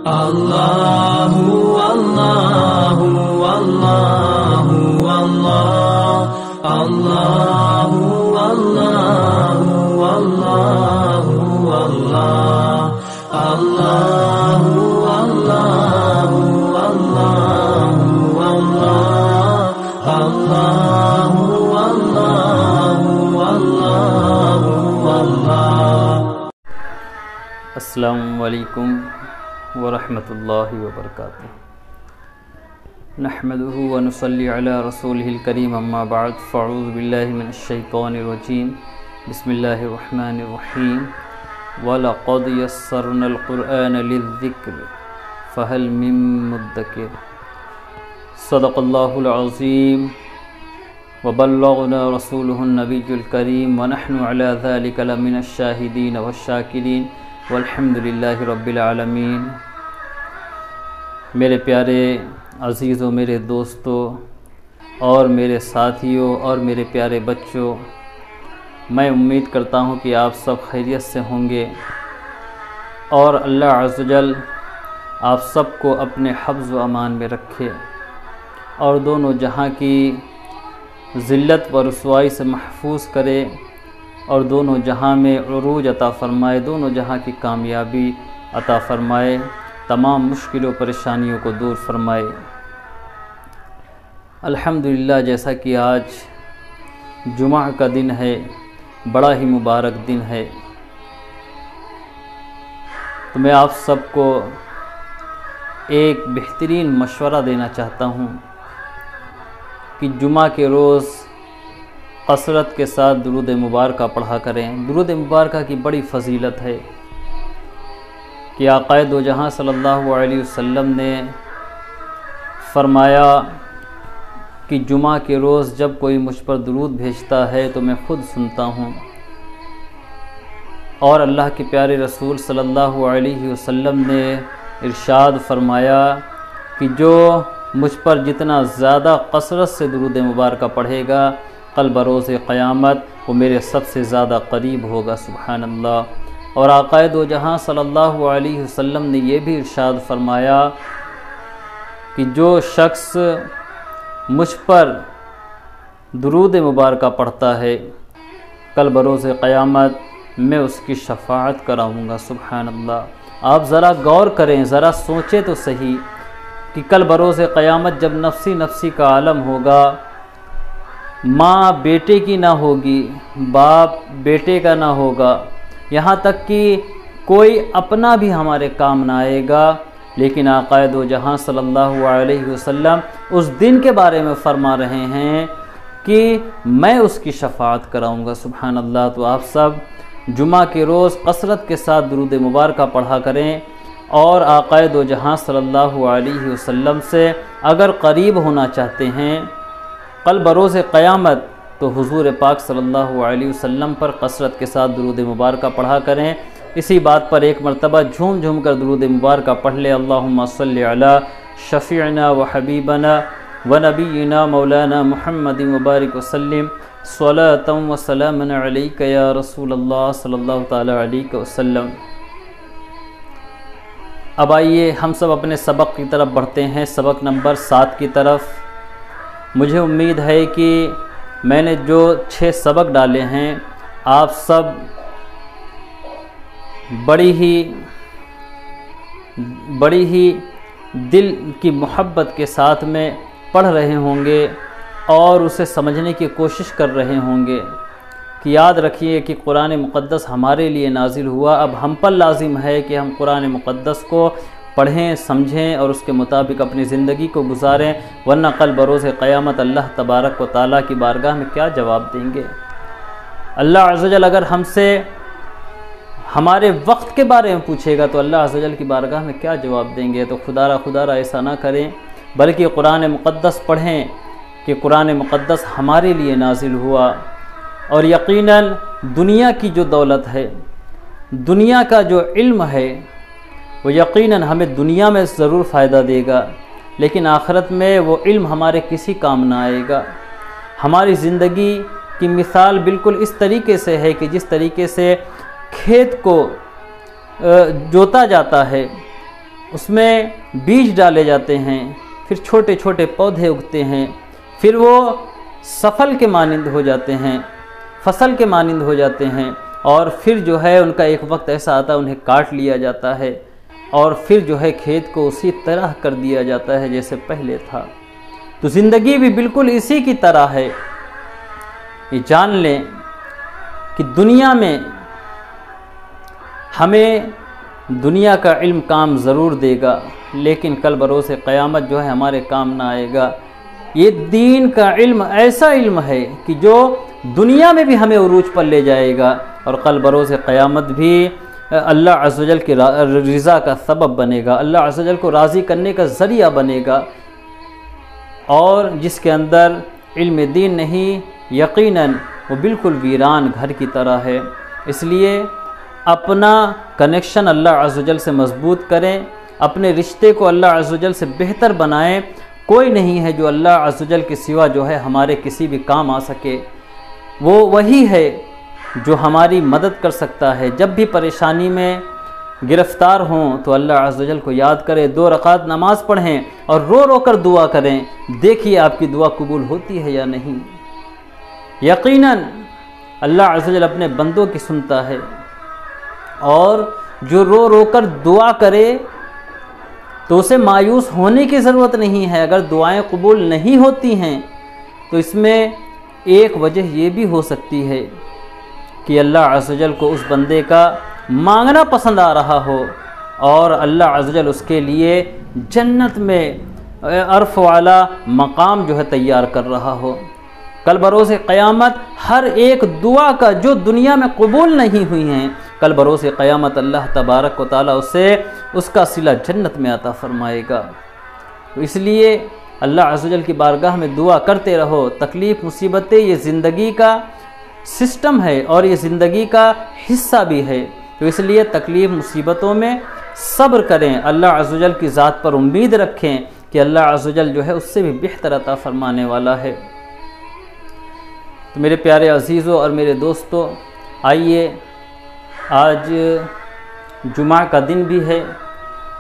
اللہ اللہ اللہ اللہ اللہ اللہ اللہ اللہ اللہ اللہ اللہ۔ السلام علیکم ورحمۃ اللہ وبرکاتہ۔ نحمده ونصلی علی رسولہ الکریم، اما بعد، فاعوذ باللہ من الشیطان الرجیم، بسم اللہ الرحمن الرحیم۔ وَلَقَدْ يَسَّرْنَا الْقُرْآنَ لِلذِّكْرِ فَهَلْ مِن مُدَّكِرٍ۔ صدق اللہ العظیم وبلغنا رسولہ النبی الکریم، ونحن علی ذلک لمن الشاہدین والشاکرین، والحمد للہ رب العالمین۔ میرے پیارے عزیزوں، میرے دوستوں اور میرے ساتھیوں اور میرے پیارے بچوں، میں امید کرتا ہوں کہ آپ سب خیریت سے ہوں گے اور اللہ عز و جل آپ سب کو اپنے حفظ و امان میں رکھے اور دونوں جہاں کی ذلت و رسوائی سے محفوظ کرے اور دونوں جہاں میں عروج عطا فرمائے، دونوں جہاں کی کامیابی عطا فرمائے، تمام مشکل و پریشانیوں کو دور فرمائے۔ الحمدللہ، جیسا کہ آج جمعہ کا دن ہے، بڑا ہی مبارک دن ہے، تو میں آپ سب کو ایک بہترین مشورہ دینا چاہتا ہوں کہ جمعہ کے روز کثرت کے ساتھ درود مبارکہ پڑھا کریں۔ درود مبارکہ کی بڑی فضیلت ہے کہ آقا دو جہاں صلی اللہ علیہ وسلم نے فرمایا کہ جمعہ کے روز جب کوئی مجھ پر درود بھیجتا ہے تو میں خود سنتا ہوں، اور اللہ کے پیارے رسول صلی اللہ علیہ وسلم نے ارشاد فرمایا کہ جو مجھ پر جتنا زیادہ کثرت سے درود مبارکہ پڑھے گا، کل بروز قیامت وہ میرے سب سے زیادہ قریب ہوگا۔ سبحان اللہ۔ اور آقا دو جہاں صلی اللہ علیہ وسلم نے یہ بھی ارشاد فرمایا کہ جو شخص مجھ پر درود مبارکہ پڑھتا ہے، کل بروز قیامت میں اس کی شفاعت کراؤں گا۔ سبحان اللہ۔ آپ ذرا غور کریں، ذرا سوچیں تو صحیح کہ کل بروز قیامت جب نفسی نفسی کا عالم ہوگا، ماں بیٹے کی نہ ہوگی، باپ بیٹے کا نہ ہوگا، یہاں تک کہ کوئی اپنا بھی ہمارے کام نہ آئے گا، لیکن آقا دو جہاں صلی اللہ علیہ وسلم اس دن کے بارے میں فرما رہے ہیں کہ میں اس کی شفاعت کراؤں گا۔ سبحان اللہ۔ تو آپ سب جمعہ کے روز کثرت کے ساتھ درود مبارکہ پڑھا کریں، اور آقا دو جہاں صلی اللہ علیہ وسلم سے اگر قریب ہونا چاہتے ہیں کل بروز قیامت، تو حضور پاک صلی اللہ علیہ وسلم پر کثرت کے ساتھ درود مبارکہ پڑھا کریں۔ اسی بات پر ایک مرتبہ جھوم جھوم کر درود مبارکہ پڑھ لیں۔ اللہم صلی علی شفیعنا و حبیبنا و نبینا مولانا محمد مبارک وسلم، صلاۃ و سلام علیک یا رسول اللہ صلی اللہ تعالی علیہ وسلم۔ اب آئیے ہم سب اپنے سبق کی طرف بڑھتے ہیں، سبق نمبر 7 کی طرف۔ مجھے امید ہے کہ میں نے جو 6 سبق ڈالے ہیں آپ سب بڑی ہی دل کی محبت کے ساتھ میں پڑھ رہے ہوں گے اور اسے سمجھنے کی کوشش کر رہے ہوں گے کہ یاد رکھیے کہ قرآن مقدس ہمارے لیے نازل ہوا، اب ہم پر لازم ہے کہ ہم قرآن مقدس کو پڑھیں، سمجھیں اور اس کے مطابق اپنی زندگی کو گزاریں، ورنہ کل بروز قیامت اللہ تبارک و تعالیٰ کی بارگاہ میں کیا جواب دیں گے؟ اللہ عز و جل اگر ہم سے ہمارے وقت کے بارے میں پوچھے گا تو اللہ عز و جل کی بارگاہ میں کیا جواب دیں گے؟ تو خدا ایسا نہ کریں، بلکہ قرآن مقدس پڑھیں کہ قرآن مقدس ہمارے لیے نازل ہوا، اور یقیناً دنیا کی جو دولت ہے، دنیا کا جو علم ہے، وہ یقیناً ہمیں دنیا میں ضرور فائدہ دے گا، لیکن آخرت میں وہ علم ہمارے کسی کام نہ آئے گا۔ ہماری زندگی کی مثال بالکل اس طریقے سے ہے کہ جس طریقے سے کھیت کو جوتا جاتا ہے اس میں بیج ڈالے جاتے ہیں، پھر چھوٹے چھوٹے پودے اگتے ہیں، پھر وہ سفل کے مانند ہو جاتے ہیں، فصل کے مانند ہو جاتے ہیں، اور پھر جو ہے ان کا ایک وقت ایسا آتا ہے انہیں کاٹ لیا جاتا ہے، اور پھر جو ہے کھیت کو اسی طرح کر دیا جاتا ہے جیسے پہلے تھا۔ تو زندگی بھی بالکل اسی کی طرح ہے۔ یہ جان لیں کہ دنیا میں ہمیں دنیا کا علم کام ضرور دے گا، لیکن کل بروز قیامت جو ہے ہمارے کام نہ آئے گا۔ یہ دین کا علم ایسا علم ہے کہ جو دنیا میں بھی ہمیں عروج پر لے جائے گا، اور کل بروز قیامت بھی اللہ عز و جل کی رضا کا سبب بنے گا، اللہ عز و جل کو راضی کرنے کا ذریعہ بنے گا۔ اور جس کے اندر علم دین نہیں، یقیناً وہ بالکل ویران گھر کی طرح ہے۔ اس لیے اپنا کنیکشن اللہ عز و جل سے مضبوط کریں، اپنے رشتے کو اللہ عز و جل سے بہتر بنائیں۔ کوئی نہیں ہے جو اللہ عز و جل کے سوا جو ہے ہمارے کسی بھی کام آ سکے، وہ وہی ہے جو ہماری مدد کر سکتا ہے۔ جب بھی پریشانی میں گرفتار ہوں تو اللہ عز و جل کو یاد کریں، 2 رکعت نماز پڑھیں اور رو رو کر دعا کریں، دیکھیے آپ کی دعا قبول ہوتی ہے یا نہیں۔ یقیناً اللہ عز و جل اپنے بندوں کی سنتا ہے، اور جو رو رو کر دعا کرے تو اسے مایوس ہونے کی ضرورت نہیں ہے۔ اگر دعائیں قبول نہیں ہوتی ہیں تو اس میں ایک وجہ یہ بھی ہو سکتی ہے کہ اللہ عز و جل کو اس بندے کا مانگنا پسند آ رہا ہو، اور اللہ عز و جل اس کے لیے جنت میں عرف والا مقام جو ہے تیار کر رہا ہو۔ کل بروز قیامت ہر ایک دعا کا جو دنیا میں قبول نہیں ہوئی ہیں، کل بروز قیامت اللہ تبارک و تعالیٰ اسے اس کا صلہ جنت میں عطا فرمائے گا۔ تو اس لیے اللہ عز و جل کی بارگاہ میں دعا کرتے رہو۔ تکلیف مصیبتیں یہ زندگی کا سسٹم ہے اور یہ زندگی کا حصہ بھی ہے، تو اس لیے تکلیف مصیبتوں میں صبر کریں، اللہ عز و جل کی ذات پر امید رکھیں کہ اللہ عز و جل جو ہے اس سے بھی بہتر عطا فرمانے والا ہے۔ تو میرے پیارے عزیزوں اور میرے دوستوں، آئیے آج جمعہ کا دن بھی ہے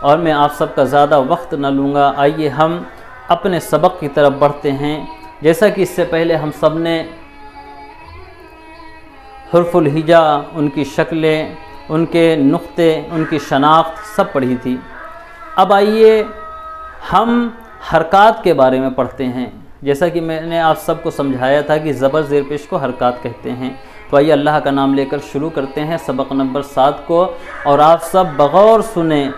اور میں آپ سب کا زیادہ وقت نہ لوں گا۔ آئیے ہم اپنے سبق کی طرف بڑھتے ہیں۔ جیسا کہ اس سے پہلے ہم سب نے حرف الہجا، ان کی شکلیں، ان کے نقطے، ان کی شناخت سب پڑھی تھی۔ اب آئیے ہم حرکات کے بارے میں پڑھتے ہیں۔ جیسا کہ میں نے آپ سب کو سمجھایا تھا کہ زبر زیر پیش کو حرکات کہتے ہیں، تو آئیے اللہ کا نام لے کر شروع کرتے ہیں سبق نمبر 7 کو، اور آپ سب بغور سنیں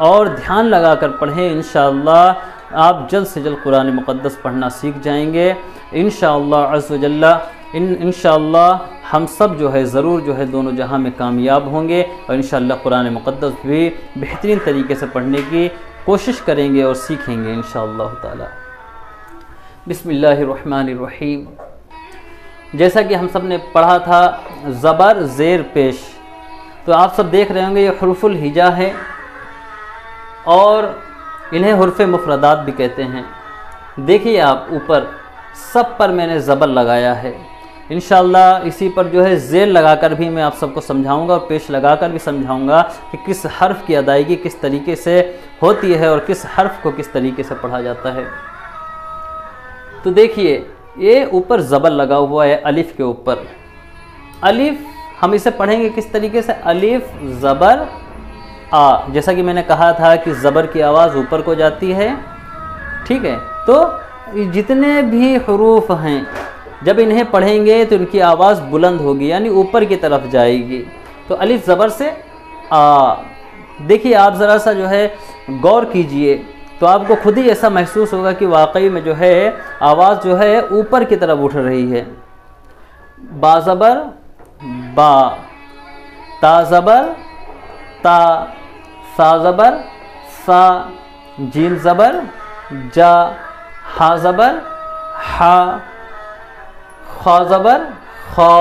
اور دھیان لگا کر پڑھیں۔ انشاءاللہ آپ جلد سے جلد قرآن مقدس پڑھنا سیکھ جائیں گے انشاءاللہ عز و جل۔ انشاءاللہ ہم سب جو ہے ضرور جو ہے دونوں جہاں میں کامیاب ہوں گے، اور انشاءاللہ قرآن مقدس بھی بہترین طریقے سے پڑھنے کی کوشش کریں گے اور سیکھیں گے انشاءاللہ تعالی۔ بسم اللہ الرحمن الرحیم۔ جیسا کہ ہم سب نے پڑھا تھا زبر زیر پیش، تو آپ سب دیکھ رہے ہوں گے یہ حروف الہجا ہے اور انہیں حروف مفردات بھی کہتے ہیں۔ دیکھیے آپ اوپر سب پر میں نے زبر لگایا ہے، انشاءاللہ اسی پر جو ہے زیر لگا کر بھی میں آپ سب کو سمجھاؤں گا، اور پیش لگا کر بھی سمجھاؤں گا کہ کس حرف کی ادائیگی کس طریقے سے ہوتی ہے اور کس حرف کو کس طریقے سے پڑھا جاتا ہے۔ تو دیکھیے یہ اوپر زبر لگا ہوا ہے الف کے اوپر۔ الف ہم اسے پڑھیں گے کس طریقے سے؟ الف زبر آ، جیسا کہ میں نے کہا تھا کہ زبر کی آواز اوپر کو جاتی ہے، ٹھیک ہے؟ تو جتنے بھی حروف ہیں جب انہیں پڑھیں گے تو ان کی آواز بلند ہوگی، یعنی اوپر کی طرف جائے گی۔ تو الف زبر سے آ، دیکھیے آپ ذرا سا جو ہے غور کیجئے تو آپ کو خود ہی ایسا محسوس ہوگا کہ واقعی میں جو ہے آواز جو ہے اوپر کی طرف اٹھ رہی ہے۔ با زبر با، تا زبر تا، سا زبر سا، جیم زبر جا، ہا زبر ہا، خا زبر خا۔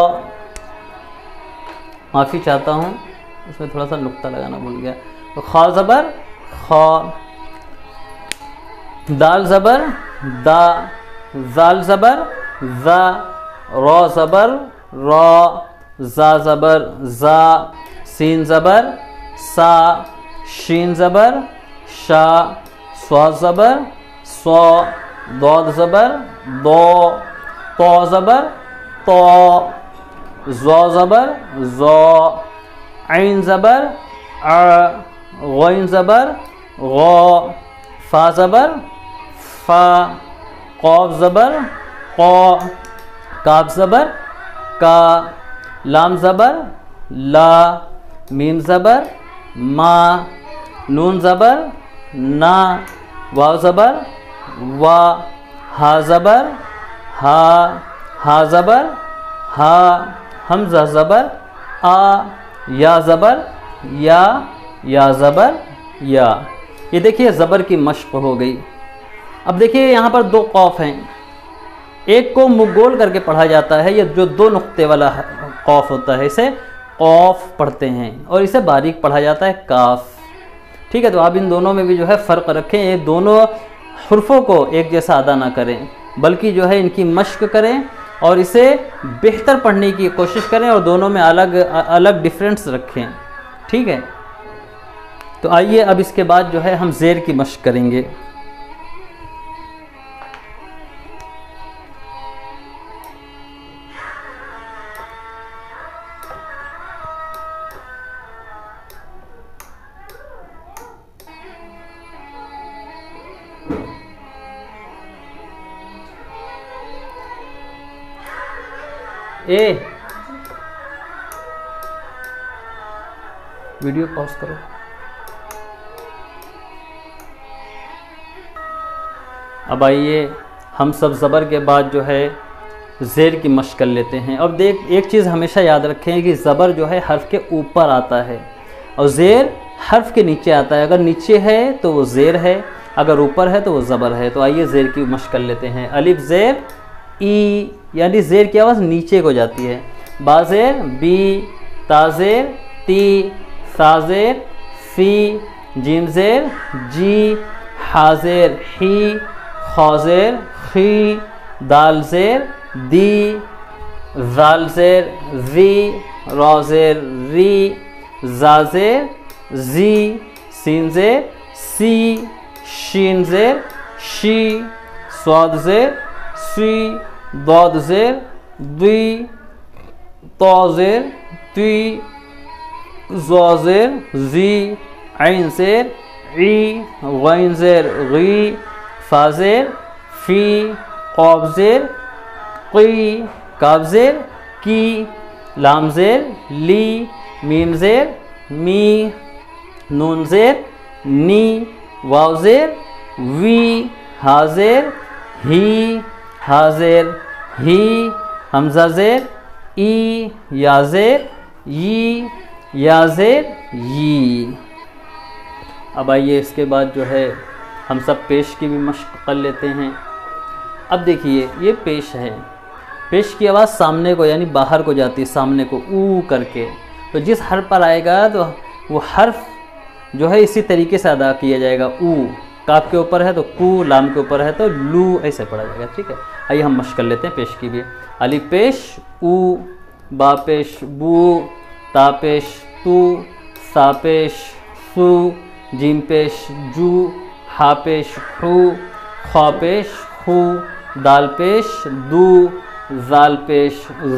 معافی چاہتا ہوں، اس میں تھوڑا سا نقطہ لگانا بھول گیا۔ تو خا زبر خا، دال زبر دا، زال زبر زا، را زبر را، زا زبر زا، سین زبر سا، شین زبر شا، صاد زبر صا، ضاد زبر ضا، طا زبر طا، زا زبر زا، عین زبر ع، غین زبر غا، فا زبر فا، قاف زبر قا، کاف زبر کا، لام زبر لا، میم زبر ما، نون زبر نا، واو زبر وا، ہا زبر ہا، ہا زبر ہا، حمزہ زبر آ، یا زبر یا، یا زبر یا۔ یہ دیکھیے زبر کی مشق ہو گئی۔ اب دیکھیے یہاں پر دو قوف ہیں، ایک کو منہ گول کر کے پڑھا جاتا ہے، یہ جو دو نقطے والا قوف ہوتا ہے اسے قوف پڑھتے ہیں، اور اسے باریک پڑھا جاتا ہے کاف۔ ٹھیک ہے، تو آپ ان دونوں میں بھی جو ہے فرق رکھیں، یہ دونوں حرفوں کو ایک جیسا ادا نہ کریں، بلکہ جو ہے ان کی مشق کریں اور اسے بہتر پڑھنے کی کوشش کریں، اور دونوں میں الگ الگ ڈیفرنس رکھیں۔ ٹھیک ہے، تو آئیے اب اس کے بعد جو ہے ہم زیر کی مشق کریں گے۔ اے ویڈیو پاز کرو۔ اب آئیے ہم سب زبر کے بعد جو ہے زیر کی مشق کر لیتے ہیں۔ اب دیکھ ایک چیز ہمیشہ یاد رکھیں کہ زبر جو ہے حرف کے اوپر آتا ہے اور زیر حرف کے نیچے آتا ہے۔ اگر نیچے ہے تو وہ زیر ہے، اگر اوپر ہے تو وہ زبر ہے۔ تو آئیے زیر کی مشق کر لیتے ہیں۔ الف زیر ای، یعنی زیر کی آواز نیچے کو جاتی ہے۔ با زیر بی، تا زیر تی، سا زیر فی، جیم زیر جی، حا زیر حی، خا زیر خی، دال زیر دی، زال زیر زی، را زیر ری، زا زیر زی، سین زیر سی، شین زیر شی، صاد زیر سی، ضاد زیر دی، طا زیر تی، زا زیر زی، عین زیر عی، غین زیر غی، فا زیر فی، قاف زیر قی، کاف زیر کی، لام زیر لی، میم زیر می، نون زیر نی، واو زیر وی، ہا زیر ہی، ہا زیر ہی، حمزہ زیر ای، یا زیر ی، یا زیر یی۔ اب آئیے اس کے بعد جو ہے ہم سب پیش کی بھی مشق کر لیتے ہیں۔ اب دیکھیے یہ پیش ہے، پیش کی آواز سامنے کو یعنی باہر کو جاتی ہے، سامنے کو او کر کے۔ تو جس حرف پر آئے گا تو وہ حرف جو ہے اسی طریقے سے ادا کیا جائے گا۔ او کاف کے اوپر ہے تو کو، لام کے اوپر ہے تو لو، ایسے پڑھا جائے گا۔ ٹھیک ہے، آئیے ہم مشق کر لیتے ہیں پیش کی بھی۔ الف پیش او، با پیش بو، تا پیش تو، سا پیش سو، جیم پیش جو، ہا پیش ہو، خا پیش خو، دال پیش دو، زال پیش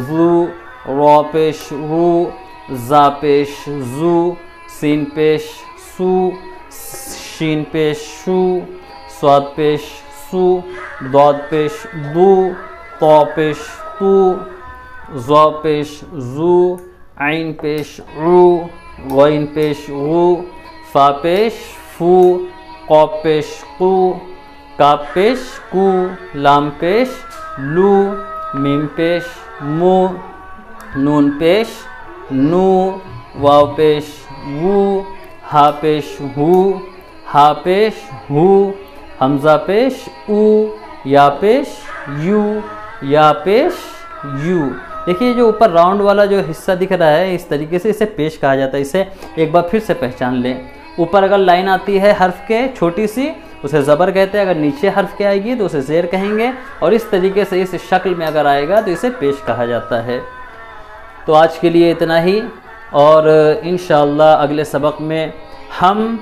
زو، را پیش رو، زا پیش زو، سین پیش سو، شین پیش شو، صاد پیش سو، ضاد پیش دو، طا پیش تو، زا پیش زو، عین پیش عو، غین پیش غو، فا پیش فو، قاف پیش قو، کاف پیش کو، لام پیش لو، میم پیش مو، نون پیش نو، واو پیش وو، ہا پیش ہو، ہا پیش ہو، حمزہ پیش او، یا پیش یو، یا پیش یو۔ دیکھیے جو اوپر راؤنڈ والا جو حصہ دکھ رہا ہے اس طریقے سے اسے پیش کہا جاتا ہے۔ اسے ایک بار پھر سے پہچان لیں۔ اوپر اگر لائن آتی ہے حرف کے چھوٹی سی اسے زبر کہتے ہیں، اگر نیچے حرف کے آئے گی تو اسے زیر کہیں گے، اور اس طریقے سے اس شکل میں اگر آئے گا تو اسے پیش کہا جاتا ہے۔ تو آج کے لیے اتنا ہی، اور انشاءاللہ اگلے سبق میں ہم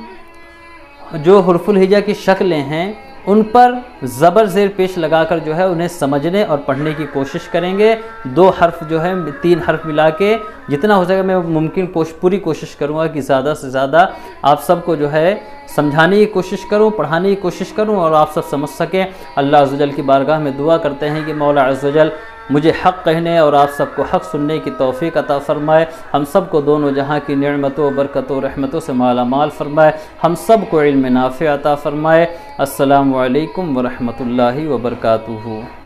جو حروف الہجا کی شکلیں ہیں ان پر زبر زیر پیش لگا کر جو ہے انہیں سمجھنے اور پڑھنے کی کوشش کریں گے۔ 2 حرف جو ہے 3 حرف ملا کے جتنا ہو سکے میں ممکن پوری کوشش کروں گا کہ زیادہ سے زیادہ آپ سب کو جو ہے سمجھانے کی کوشش کروں، پڑھانے کی کوشش کروں اور آپ سب سمجھ سکیں۔ اللہ عز و جل کی بارگاہ میں دعا کرتے ہیں کہ مولا عز و جل مجھے حق کہنے اور آپ سب کو حق سننے کی توفیق عطا فرمائے، ہم سب کو دونوں جہاں کی نعمتوں برکتوں رحمتوں سے مالا مال فرمائے، ہم سب کو علم نافع عطا فرمائے۔ السلام علیکم ورحمۃ اللہ وبرکاتہ۔